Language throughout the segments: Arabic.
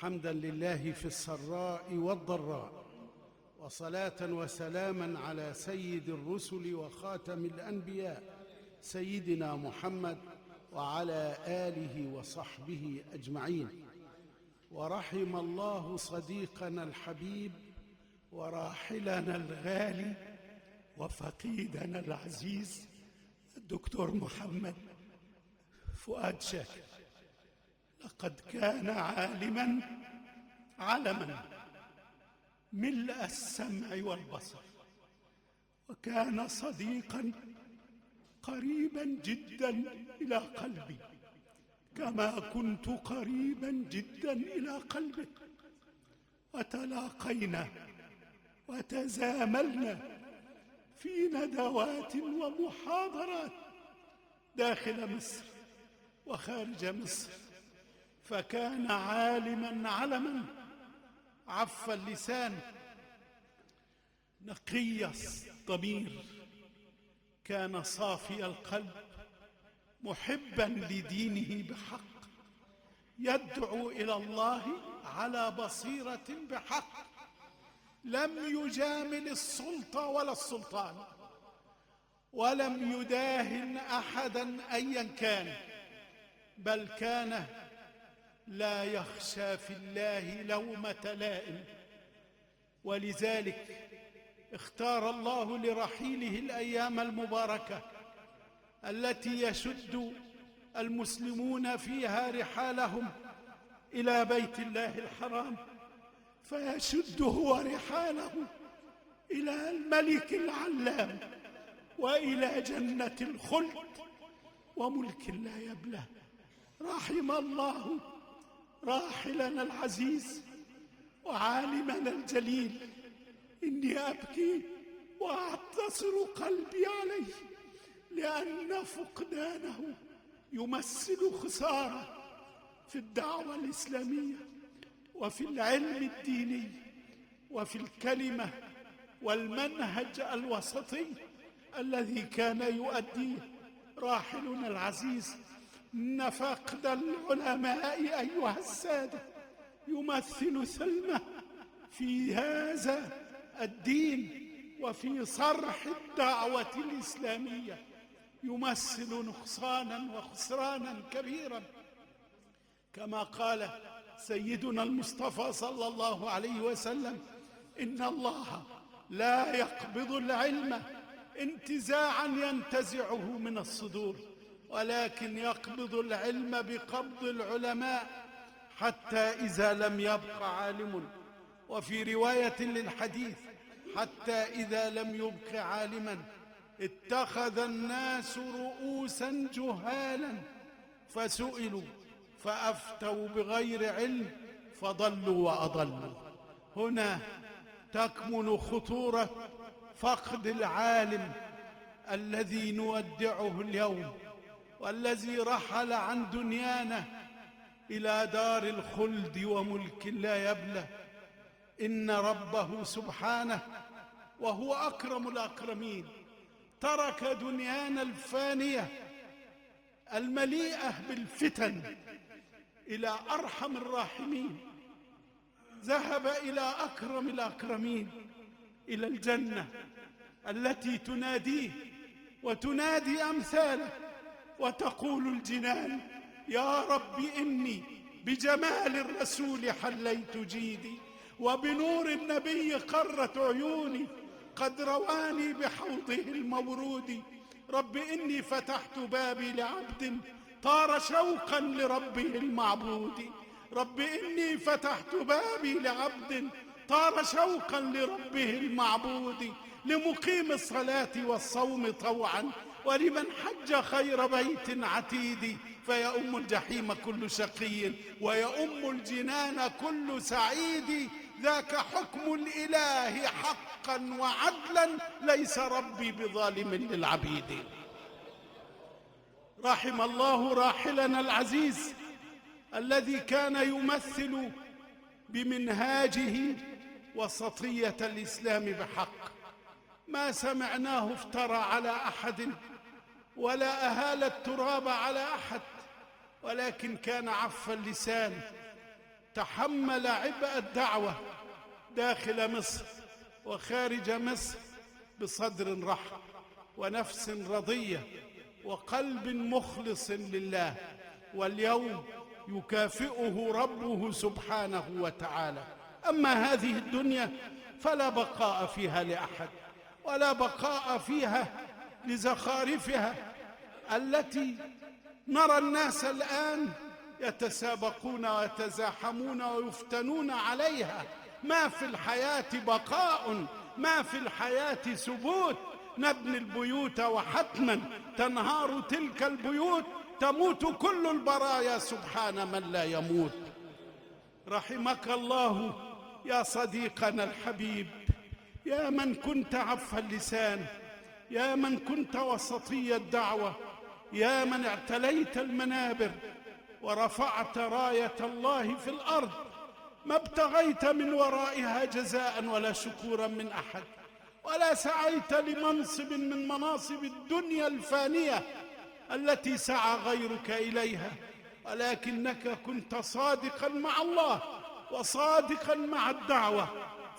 حمدا لله في السراء والضراء، وصلاة وسلاما على سيد الرسل وخاتم الأنبياء سيدنا محمد وعلى آله وصحبه أجمعين. ورحم الله صديقنا الحبيب وراحلنا الغالي وفقيدنا العزيز الدكتور محمد فؤاد شاكر. لقد كان عالما علما ملء السمع والبصر، وكان صديقا قريبا جدا إلى قلبي كما كنت قريبا جدا إلى قلبه، وتلاقينا وتزاملنا في ندوات ومحاضرات داخل مصر وخارج مصر، فكان عالما علما عف اللسان نقي الضمير، كان صافي القلب محبا لدينه بحق، يدعو إلى الله على بصيرة بحق، لم يجامل السلطة ولا السلطان، ولم يداهن أحدا أيا كان، بل كان لا يخشى في الله لومة لائم. ولذلك اختار الله لرحيله الأيام المباركة التي يشد المسلمون فيها رحالهم إلى بيت الله الحرام، فيشد هو رحاله إلى الملك العلام وإلى جنة الخلد وملك لا يبلى. رحم الله راحلنا العزيز وعالمنا الجليل، إني أبكي وأعتصر قلبي عليه، لأن فقدانه يمثل خسارة في الدعوة الإسلامية وفي العلم الديني وفي الكلمة والمنهج الوسطي الذي كان يؤديه راحلنا العزيز. إن فقد العلماء أيها السادة يمثل ثلمة في هذا الدين وفي صرح الدعوة الإسلامية، يمثل نقصانا وخسرانا كبيرا، كما قال سيدنا المصطفى صلى الله عليه وسلم: إن الله لا يقبض العلم انتزاعا ينتزعه من الصدور، ولكن يقبض العلم بقبض العلماء حتى إذا لم يبق عالم. وفي رواية للحديث: حتى إذا لم يبق عالما اتخذ الناس رؤوسا جهالا فسئلوا فأفتوا بغير علم فضلوا وأضلوا. هنا تكمن خطورة فقد العالم الذي نودعه اليوم، والذي رحل عن دنيانا إلى دار الخلد وملك لا يبلى. إن ربه سبحانه وهو أكرم الأكرمين ترك دنيانا الفانية المليئة بالفتن إلى أرحم الراحمين، ذهب إلى أكرم الأكرمين، إلى الجنة التي تناديه وتنادي أمثاله، وتقول الجنان: يا رب إني بجمال الرسول حليت جيدي، وبنور النبي قرت عيوني، قد رواني بحوضه المورود. رب إني فتحت بابي لعبد طار شوقا لربه المعبود. رب إني فتحت بابي لعبد طار شوقا لربه المعبود، لمقيم الصلاة والصوم طوعا، ولمن حج خير بيت عتيد. فيؤم الجحيم كل شقي، ويؤم الجنان كل سعيد. ذاك حكم الإله حقا وعدلا، ليس ربي بظالم للعبيد. رحم الله راحلنا العزيز الذي كان يمثل بمنهاجه وسطية الإسلام بحق. ما سمعناه افترى على أحد ولا أهال التراب على أحد، ولكن كان عف اللسان تحمل عبء الدعوة داخل مصر وخارج مصر بصدر رحب ونفس رضية وقلب مخلص لله، واليوم يكافئه ربه سبحانه وتعالى. أما هذه الدنيا فلا بقاء فيها لأحد، ولا بقاء فيها لزخارفها التي نرى الناس الآن يتسابقون ويتزاحمون ويفتنون عليها. ما في الحياة بقاء، ما في الحياة ثبوت. نبني البيوت وحتما تنهار تلك البيوت، تموت كل البرايا سبحان من لا يموت. رحمك الله يا صديقنا الحبيب، يا من كنت عف اللسان، يا من كنت وسطي الدعوة، يا من اعتليت المنابر ورفعت راية الله في الأرض، ما ابتغيت من ورائها جزاء ولا شكورا من أحد، ولا سعيت لمنصب من مناصب الدنيا الفانية التي سعى غيرك إليها، ولكنك كنت صادقا مع الله وصادقا مع الدعوة،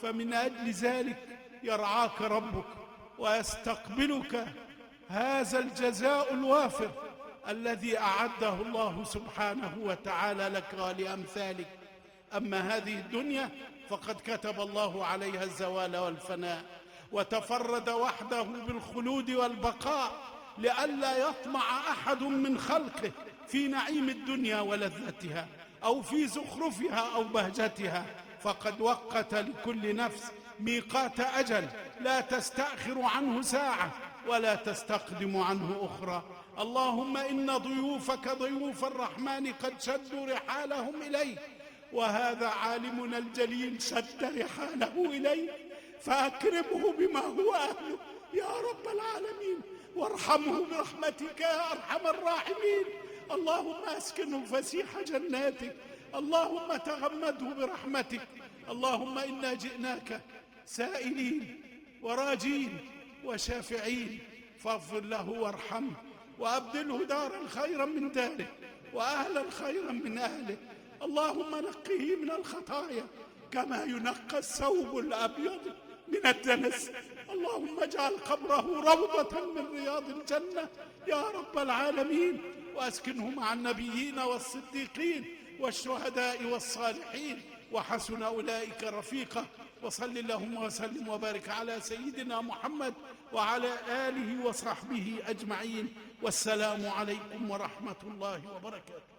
فمن أجل ذلك يرعاك ربك ويستقبلك هذا الجزاء الوافر الذي أعده الله سبحانه وتعالى لك ولأمثالك. أما هذه الدنيا فقد كتب الله عليها الزوال والفناء، وتفرد وحده بالخلود والبقاء، لئلا يطمع أحد من خلقه في نعيم الدنيا ولذتها أو في زخرفها أو بهجتها، فقد وقت لكل نفس ميقات أجل لا تستأخر عنه ساعة ولا تستقدم عنه أخرى. اللهم إن ضيوفك ضيوف الرحمن قد شدوا رحالهم إليك، وهذا عالمنا الجليل شد رحاله إليك، فأكرمه بما هو أهله يا رب العالمين، وارحمه برحمتك يا أرحم الراحمين. اللهم أسكنه فسيح جناتك، اللهم تغمده برحمتك. اللهم إنا جئناك سائلين وراجين وشافعين، فاغفر له وارحمه وأبدله دارا خيرا من داره وأهلا خيرا من أهله. اللهم نقه من الخطايا كما ينقى الثوب الأبيض من الدنس. اللهم اجعل قبره روضة من رياض الجنة يا رب العالمين، وأسكنه مع النبيين والصديقين والشهداء والصالحين، وحسن أولئك رفيقا. وصل اللهم وسلم وبارك على سيدنا محمد وعلى آله وصحبه أجمعين، والسلام عليكم ورحمة الله وبركاته.